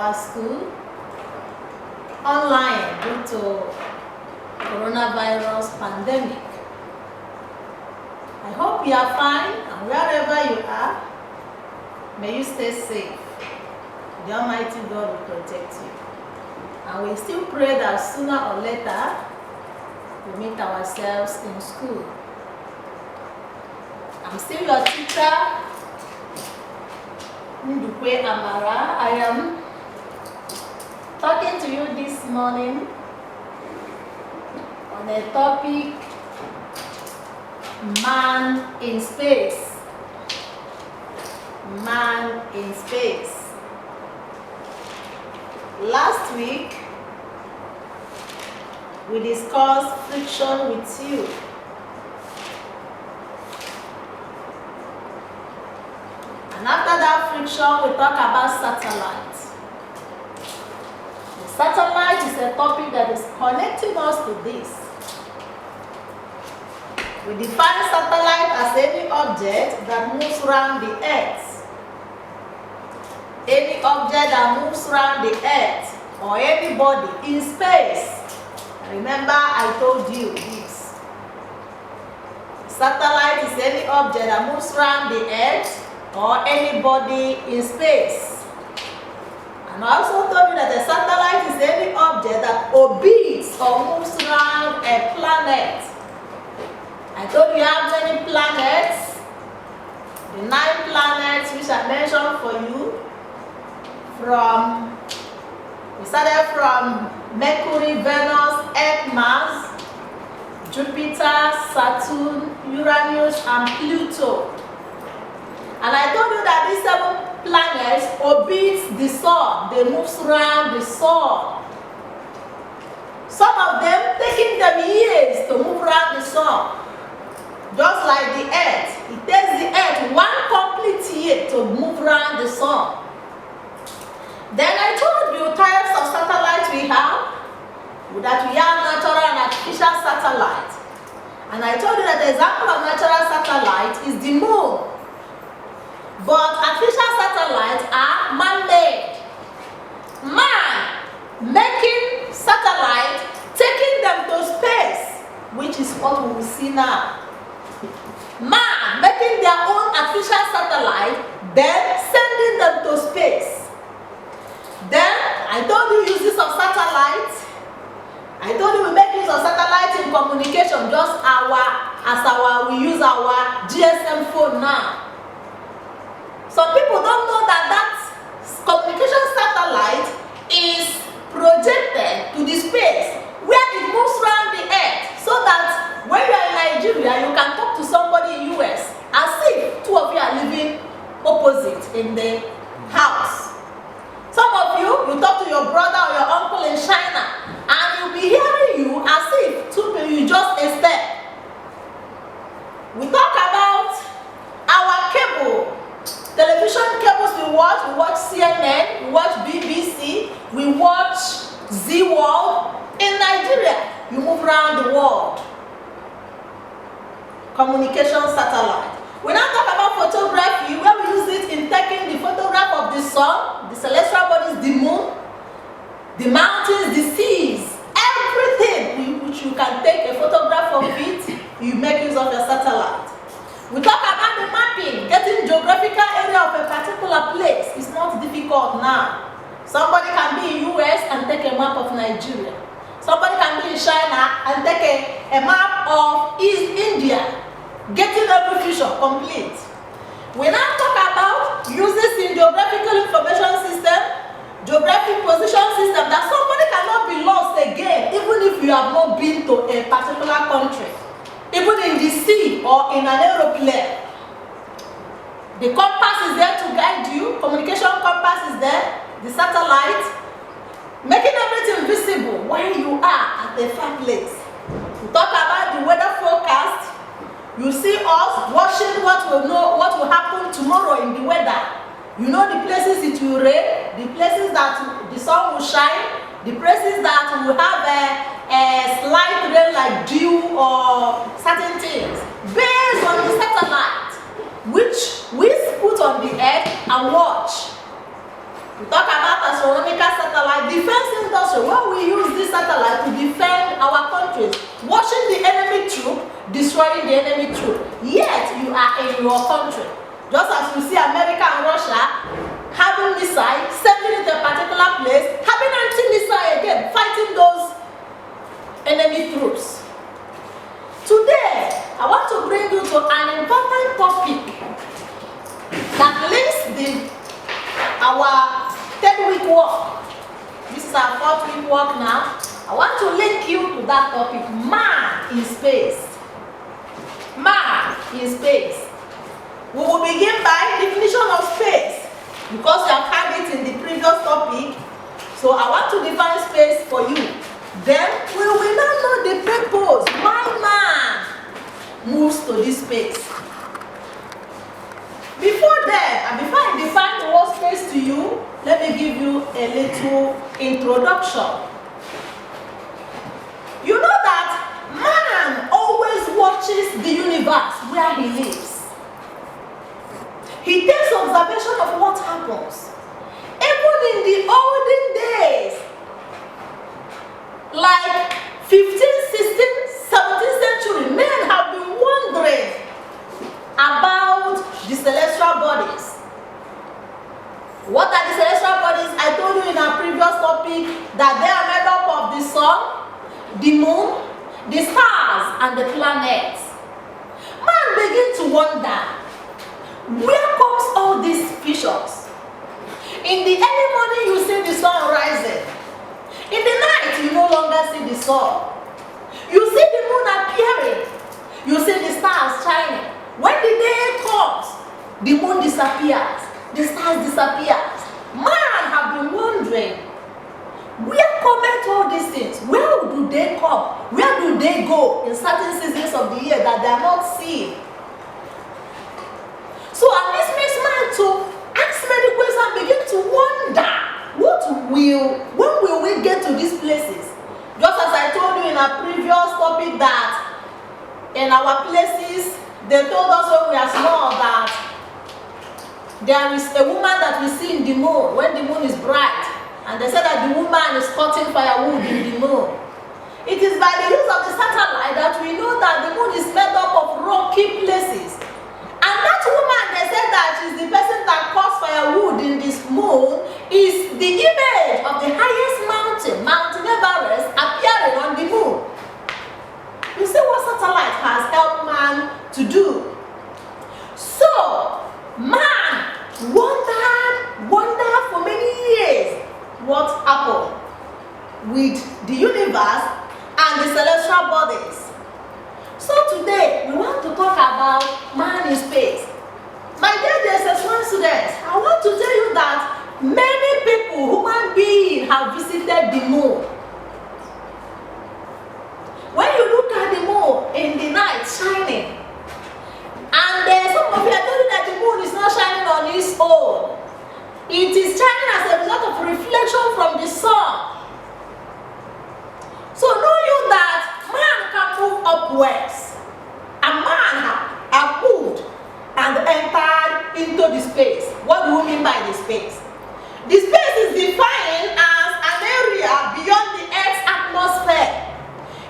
our school online due to coronavirus pandemic. I hope you are fine, and wherever you are, may you stay safe. The Almighty God will protect you. And we still pray that sooner or later we meet ourselves in school. I'm still your teacher, Ndukwe Amara. I am talking to you this morning on a topic, man in space. Man in space. Last week, we discussed friction with you. And after that friction, we talk about satellite. The satellite is a topic that is connecting us to this. We define satellite as any object that moves around the Earth. Any object that moves around the Earth or anybody in space. Remember, I told you this. Satellite is any object that moves around the Earth or anybody in space. And I also told you that a satellite is any object that orbits or moves around a planet. I told you how many planets, the 9 planets which I mentioned for you. We started from Mercury, Venus, Earth, Mars, Jupiter, Saturn, Uranus, and Pluto. And I told you that these 7 planets orbit the sun. They move around the sun. Some of them taking them years to move around the sun. Just like the Earth. It takes the Earth 1 complete year to move around the sun. Then I told you types of satellites we have. That we have natural and artificial satellite. And I told you that the example of natural satellite is the moon. But artificial satellites are man-made. Man making satellites, taking them to space, which is what we will see now. Man making their own artificial satellite, then sending them to space. Then I told you uses of satellites. I told you we make use of satellites in communication, just we use our GSM phone now. Some people don't know that communication satellite is projected to the space where it moves around the Earth, so that when you are in Nigeria, you can talk to somebody in US as if 2 of you are living opposite in the house. Some of you talk to your brother or your uncle in China, and you'll be hearing you as if 2 people, you just a step. We talk about our cable, television cables we watch CNN, we watch BBC, we watch Z World. In Nigeria, you move around the world. Communication satellite. We now talk about photography, where we use it in taking the photograph of the sun, the celestial bodies, the moon, the mountains, the seas, everything which you can take a photograph of it, you make use of your satellite. We talk about the mapping, getting geographical area of a particular place. It's not difficult now. Somebody can be in US and take a map of Nigeria. Somebody can be in China and take a map of East India. Getting every feature complete. We now talk about uses in geographical information system, geographic position system, that somebody cannot be lost again, even if you have not been to a particular country, even in the sea or in an aeroplane. The compass is there to guide you, communication compass is there, the satellite, making everything visible where you are at a far place. We talk about the weather forecast. You see us watching what will happen tomorrow in the weather. You know the places it will rain, the places that the sun will shine, the places that will have a slight rain like dew or certain things, based on the satellite, which we put on the earth and watch. We talk about astronomical satellite defense industry, where we use this satellite to defend our countries, watching the enemy troop, destroying the enemy troop. Yet you are in your country. Just as you see America and Russia having missile, sending it to a particular place, having anti-missile again, fighting those enemy troops. Today, I want to bring you to an important topic that links our 10-week work. This is our 4th week work now. I want to link you to that topic, man in space. Man in space. We will begin by definition of space, because you have had it in the previous topic. So I want to define space for you. Then we will now know the purpose why man moves to this space. Before that, and before I define the word space to you, let me give you a little introduction. You know that man always watches the universe where he lives. He takes observation of what happens. Even in the olden days, like 15th, 16th, 17th century, men have been wondering about the celestial bodies. What are the celestial bodies? I told you in our previous topic that they are made up of the sun, the moon, the stars, and the planets. Man begin to wonder, where comes all these visions? In the early morning you see the sun rising. In the night you no longer see the sun. You see the moon appearing. You see the stars shining. When the day comes, the moon disappears. The stars disappear. Man have been wondering, where come all these things? Where do they come? Where do they go in certain seasons of the year that they are not seen? So, and this makes man to ask many questions and begin to wonder, when will we get to these places? Just as I told you in our previous topic that in our places, they told us when we are small that there is a woman that we see in the moon when the moon is bright, and they said that the woman is cutting firewood in the moon. It is by the use of the satellite that we know that the moon is made up of rocky places. And that woman, they said that she's the person that cuts firewood in this moon, is the image of the highest mountain, Mount Everest, appearing on the moon. You see what satellite has helped man to do. So, man wondered for many years what happened with the universe and the celestial bodies. So today, we want to talk about man in space. My dear JSS1 students, I want to tell you that many people, human beings, have visited the moon. When you look at the moon in the night shining, and some of you are telling that the moon is not shining on its own. It is shining as a result of reflection from the sun. So know you that man can move upwards. And man have moved and entered into the space. What do we mean by the space? The space is defined as an area beyond the Earth's atmosphere,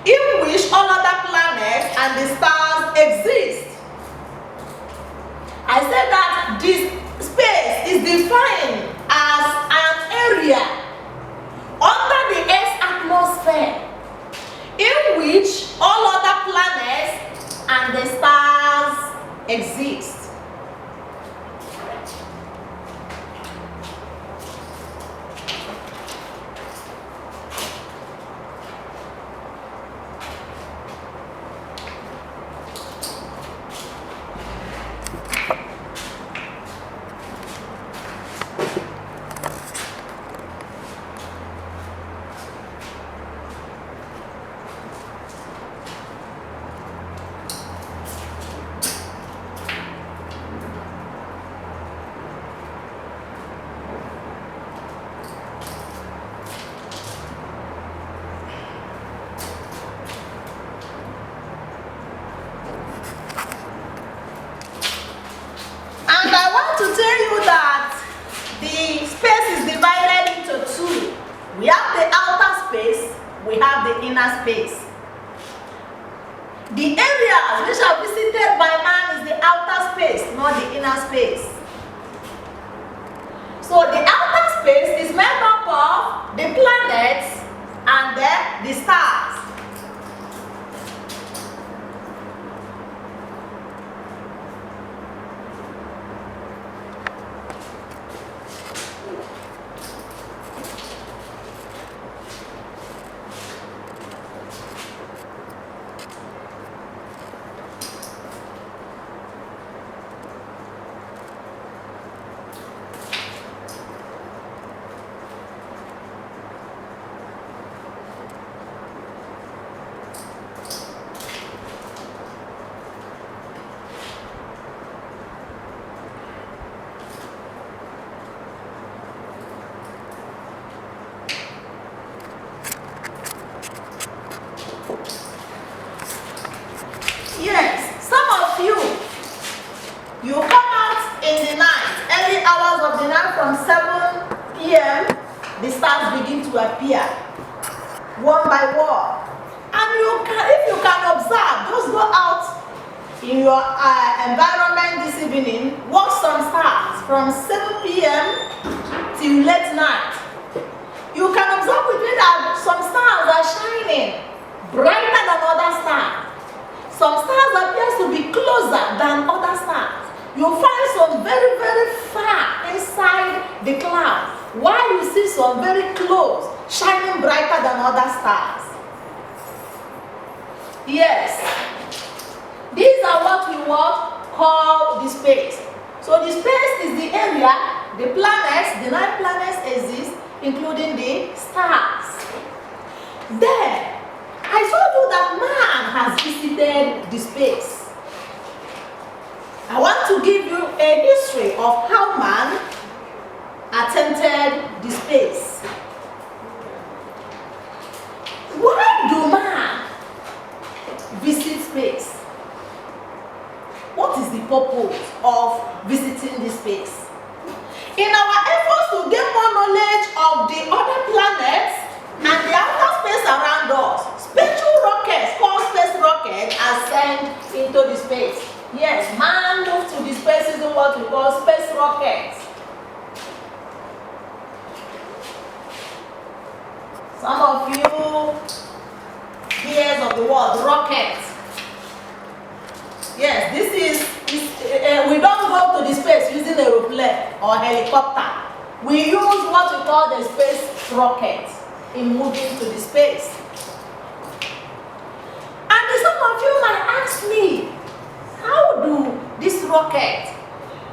in which all other planets and the stars exist. I said that this space is defined as an area under the Earth's atmosphere, in which all other planets and the stars exist. we have the inner space. The areas which are visited by man is the outer space, not the inner space. So the outer space is made up of the planets and the stars. Yes, some of you come out in the night, early hours of the night from 7 p.m. the stars begin to appear one by one. And if you can observe, just go out in your environment this evening, watch some stars from 7 p.m. till late night. You can observe with me that some stars are shining brighter than other stars. Some stars appear to be closer than other stars. You'll find some very, very far inside the cloud, while you see some very close, shining brighter than other stars. Yes, these are what we call the space. So the space is the area, the planets, the 9 planets exist, including the stars. Then, I told you that man has visited the space. I want to give you a history of how man attempted the space. Why do man visit space? What is the purpose of visiting the space? In our efforts to gain more knowledge of the other planets and the outer space around us, special rockets called space rockets are sent into the space. Yes, man moved to the space using what we call space rockets. Some of you hears of the word rocket. Yes, this is we don't go to the space using aeroplane or helicopter. We use what we call the space rocket in moving to the space. And some of you might ask me, how do this rocket,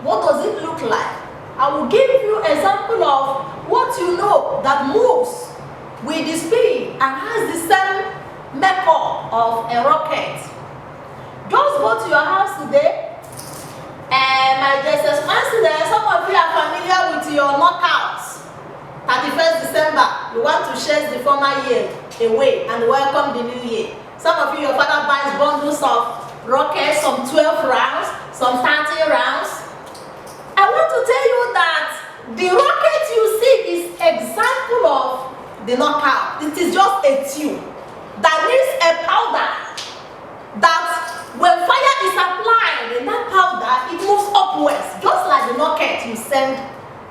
what does it look like? I will give you an example of what you know that moves with the speed and has the same makeup of a rocket. Just go to your house today, and my JSS1 students, some of you are familiar with your knockouts. 31st December, you want to chase the former year away and welcome the new year. Some of you, your father buys bundles of rockets, some 12 rounds, some 30 rounds. I want to tell you that the rocket you see is example of the knockout. It is just a tube that needs a powder that when fire is applied in that powder, it moves upwards, just like the rocket you send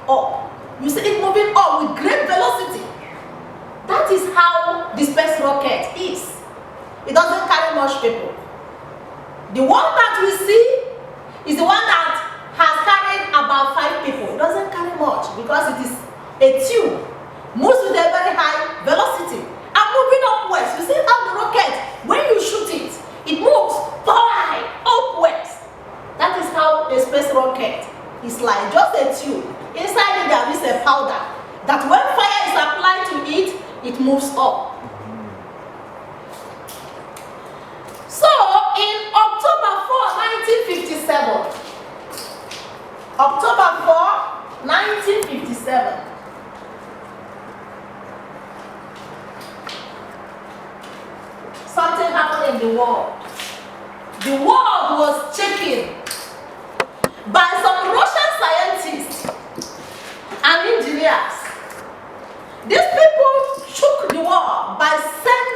up. You see it moving up with great velocity. That is how the space rocket is. It doesn't carry much people. The one that we see is the one that has carried about 5 people. It doesn't carry much because it is a tube, moves with a very high velocity and moving upwards. You see how the rocket, when you shoot it, it moves high upwards. That is how a space rocket is like, just a tube. Inside it there is a powder that when fire is applied to it, it moves up. So in October 4, 1957, October 4, 1957, something happened in the world. The world was shaken by some Russian scientists and engineers. These people shook the world by sending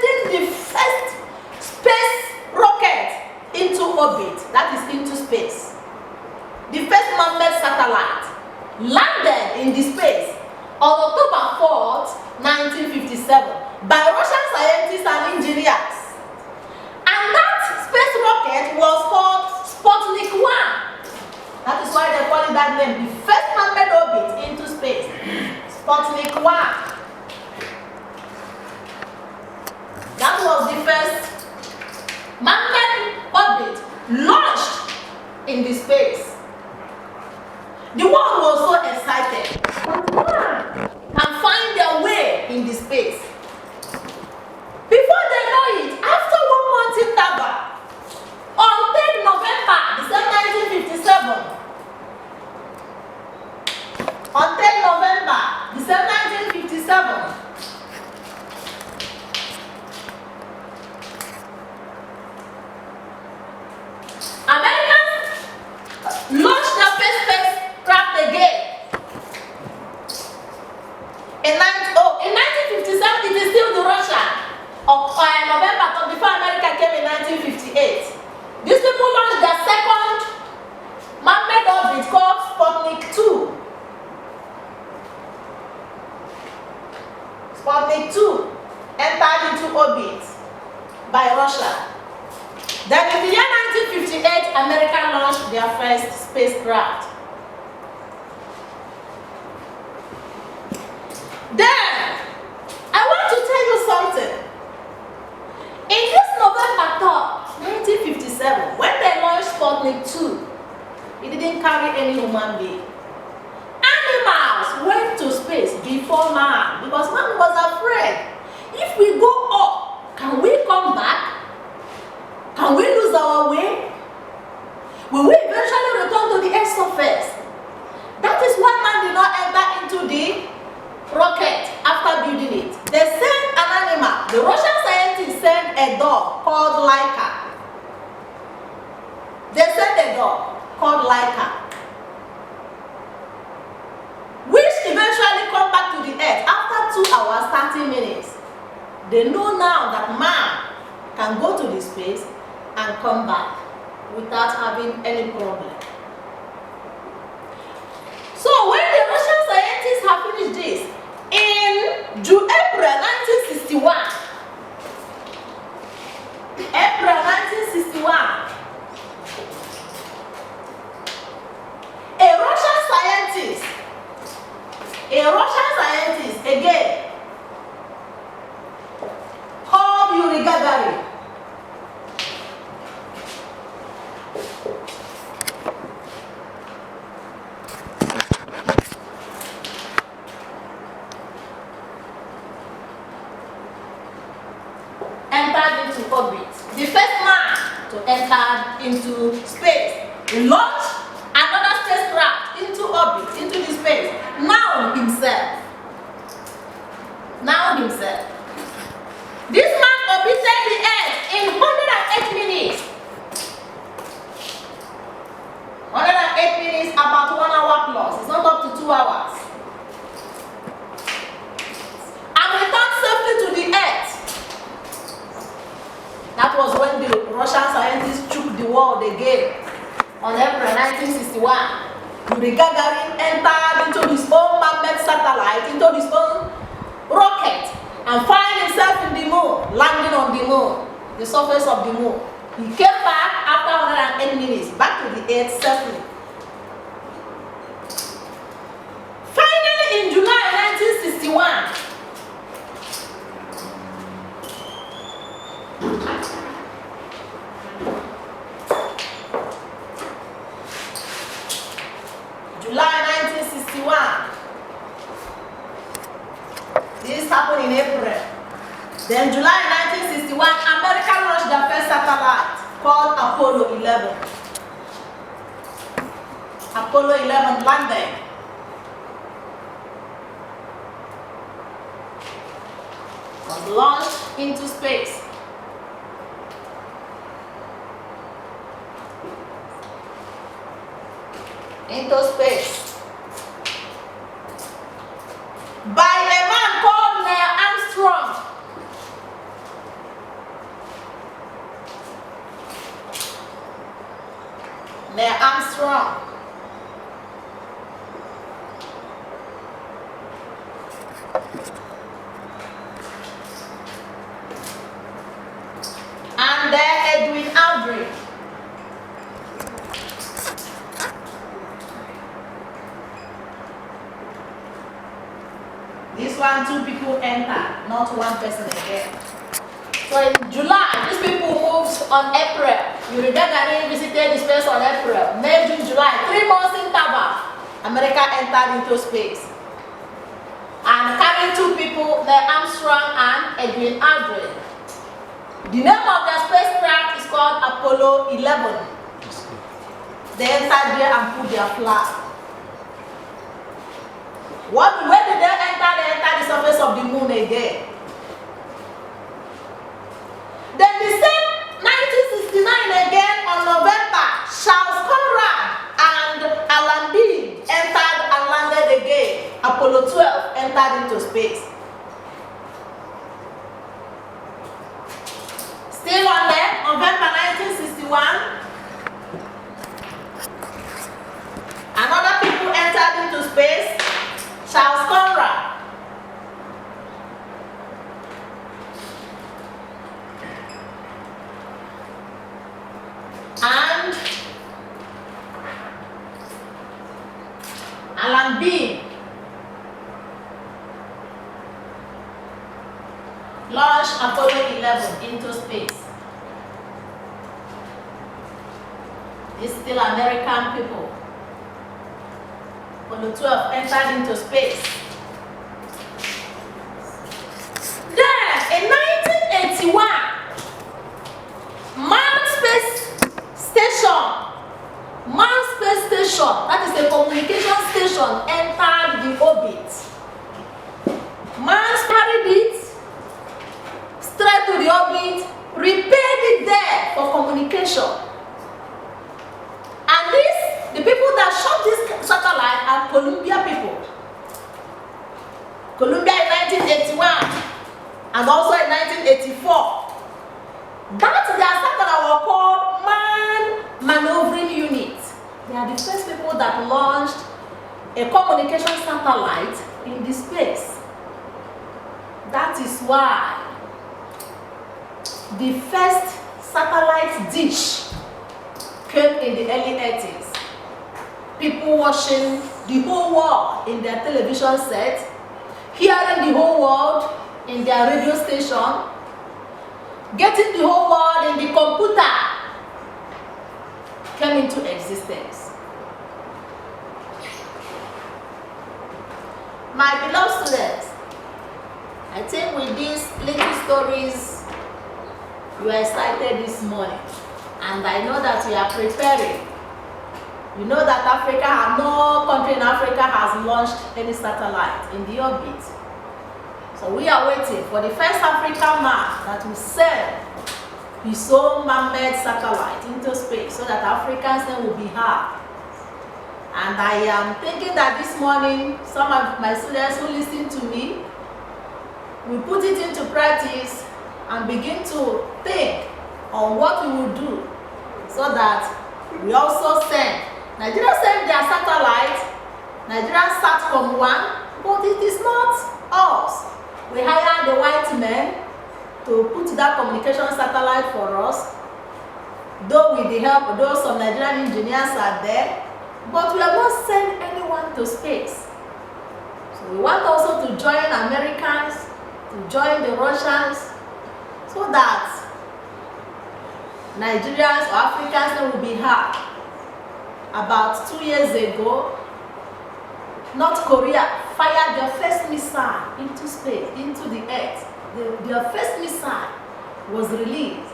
landed in the space on October 4th, 1957 by Russian scientists and engineers. And that space rocket was called Sputnik 1. That is why they call it that name, the first man-made orbit into space, Sputnik 1. That was the first man-made orbit launched in the space. The world was so excited and find their way in the space. Before they know it, after 1 month interval, on 10 November, December 1957, on 10 November, December 1957, Americans launched their first spacecraft again. In 1957, it is still the Russian. November, before America came in 1958. These people launched their second man-made orbit called Sputnik 2. Sputnik 2 entered into orbit by Russia. Then in the year 1958, America launched their first spacecraft. Then, I want to tell you something. In this November 3rd, 1957, when they launched Sputnik 2, it didn't carry any human being. Animals went to space before man because man was afraid. If we go up, can we come back? Can we lose our way? Will we eventually return to the Earth's surface? That is why man did not enter into the rocket after building it. They sent an animal. The Russian scientists sent a dog called Laika. They sent a dog called Laika, which eventually come back to the Earth after 2 hours, 30 minutes. They know now that man can go to the space and come back without having any problem. So when the Russian scientists have finished this, in April 1961, a Russian scientist again, called Yuri Gagarin, entered into orbit. The first man to enter into space. He launched another spacecraft into orbit, into the space. Now himself. This man orbited the Earth in 108 minutes. 108 minutes, about 1 hour plus. It's not up to 2 hours. And returned safely to the Earth. That was when the Russian scientists shook the world again. On April 1961, Yuri Gagarin entered into his own man-made satellite, into his own rocket, and found himself in the moon, landing on the moon, the surface of the moon. He came back after 108 minutes, back to the Earth safely. Finally, in July 1961, this happened in April. Then July 1961, America launched their first satellite called Apollo 11. Apollo 11 landed. Was launched into space. By a man called Neil Armstrong. Neil Armstrong. This one, 2 people enter, not 1 person again. So in July, these people moved on April. You remember that they visited the space on April. May, June, July, 3 months interval. America entered into space. And carrying 2 people, Neil Armstrong and Edwin Aldrin. The name of their spacecraft is called Apollo 11. They entered there and put their flag. Where did they enter? They entered the surface of the moon again. Then the same 1969 again on November, Charles Conrad and Alan Bean entered and landed again. Apollo 12 entered into space. Still on there, November 1961, another people entered into space. Charles Conrad. And Alan Bean launched Apollo 11 into space. These still American people. Apollo 12 entered into space. Then, in 1981, Manned Space Station, that is a communication station, entered the orbit. Manned carried it straight to the orbit, repaired it there for communication. And the people that shot this satellite are Columbia people. Columbia in 1981 and also in 1984. That their satellite were called Manned Maneuvering Unit. They are the first people that launched a communication satellite in the space. That is why the first satellite dish came in the early 80s. People watching the whole world in their television set, hearing the whole world in their radio station, getting the whole world in the computer came into existence. My beloved students, I think with these little stories, you are excited this morning, and I know that you are preparing. You know that no country in Africa has launched any satellite in the orbit. So we are waiting for the first African man that will send his own man-made satellite into space so that Africans then will be heard. And I am thinking that this morning, some of my students who listen to me will put it into practice and begin to think on what we will do so that we also send. Nigeria sent their satellite, Nigeria Satcom 1, but it is not us. We hired the white men to put that communication satellite for us, though with the help of those some Nigerian engineers are there, but we have not sent anyone to space. So we want also to join Americans, to join the Russians, so that Nigerians or Africans will be heard. About 2 years ago, North Korea fired their first missile into space, into the earth. Their first missile was released,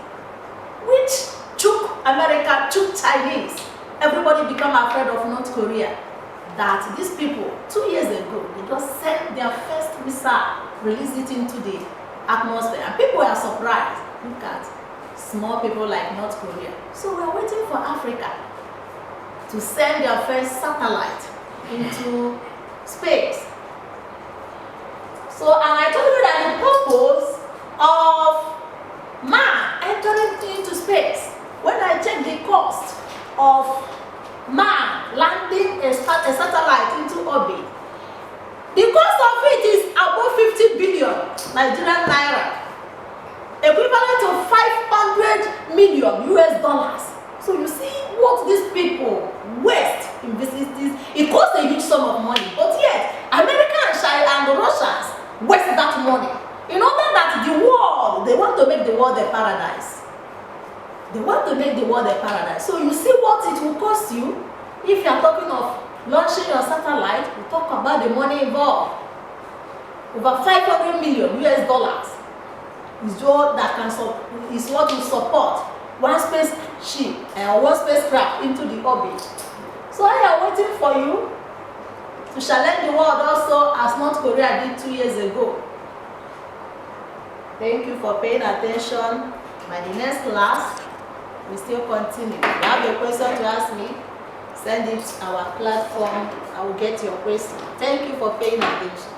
which took America, took Chinese. Everybody became afraid of North Korea. That these people, 2 years ago, they just sent their first missile, released it into the atmosphere. And people were surprised. Look at small people like North Korea. So we are waiting for Africa to send their first satellite into space. So, and I told you that the purpose of man entering into space, when I checked the cost of man landing a satellite into orbit, the cost of it is above 50 billion Nigerian naira, equivalent to 500 million US dollars. So you see what these people waste in visiting. It costs a huge sum of money, but yet America and China and the Russians to make the world a paradise. They want to make the world a paradise. So you see what it will cost you if you are talking of launching your satellite. We talk about the money involved. Over 500 million US dollars is what will support one spaceship or one spacecraft into the orbit. So I am waiting for you to challenge the world also, as North Korea did 2 years ago. Thank you for paying attention. By the next class, we still continue. If you have a question to ask me, send it to our platform. I will get your question. Thank you for paying attention.